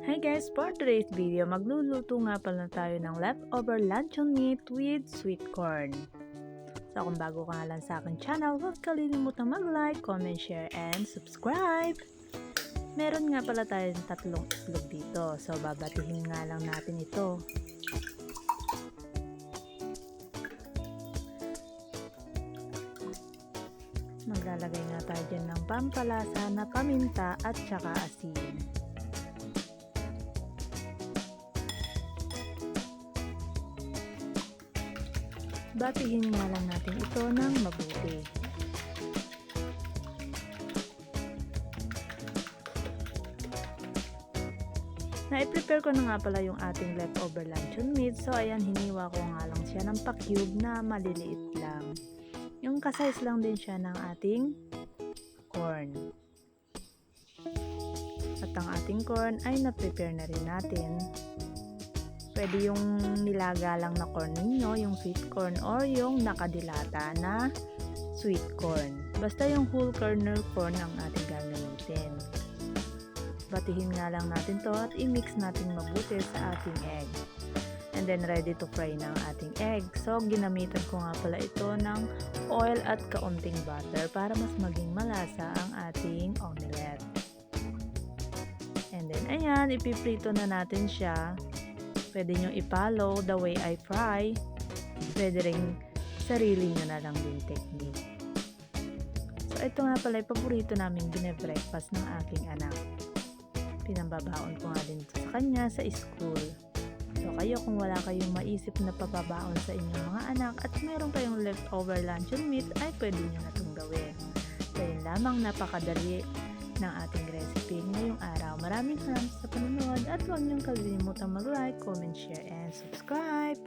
Hi guys! For today's video, magluluto nga pala tayo ng leftover luncheon meat with sweet corn. So kung bago ka nga lang sa akin channel, huwag kalilimutang mag-like, comment, share, and subscribe! Meron nga pala tayong tatlong itlog dito. So babatihin nga lang natin ito. Maglalagay nga tayo dyan ng pampalasa na paminta at saka asin. Batihin nga lang natin ito ng mabuti. Na-prepare ko na nga pala yung ating leftover luncheon meat. So ayan, hiniwa ko nga lang siya ng pa-cube na maliliit lang. Yung ka-size lang din siya ng ating corn. At ang ating corn ay na-prepare na rin natin. Pwede yung nilaga lang na corn ninyo, yung sweet corn, or yung nakadilata na sweet corn. Basta yung whole kernel corn ang ating gagamitin. Batihin nga lang natin to at i-mix natin mabuti sa ating egg. And then ready to fry na ang ating egg. So ginamitan ko nga pala ito ng oil at kaunting butter para mas maging malasa ang ating omelette. And then ayan, ipiprito na natin siya. Pwede nyo i-follow the way I fry. Pwede rin sarili nyo na lang din technique. So ito nga pala yung paborito namin bine-breakfast ng aking anak. Pinambabaon ko nga din sa kanya sa school. So kayo, kung wala kayong maisip na papabaon sa inyong mga anak at meron kayong leftover luncheon meat, ay pwede nyo na itong gawin. So yun lamang, napakadali ng ating recipe ngayong araw. Maraming salamat sa panonood at huwag niyong kalimutan mag-like, comment, share, and subscribe!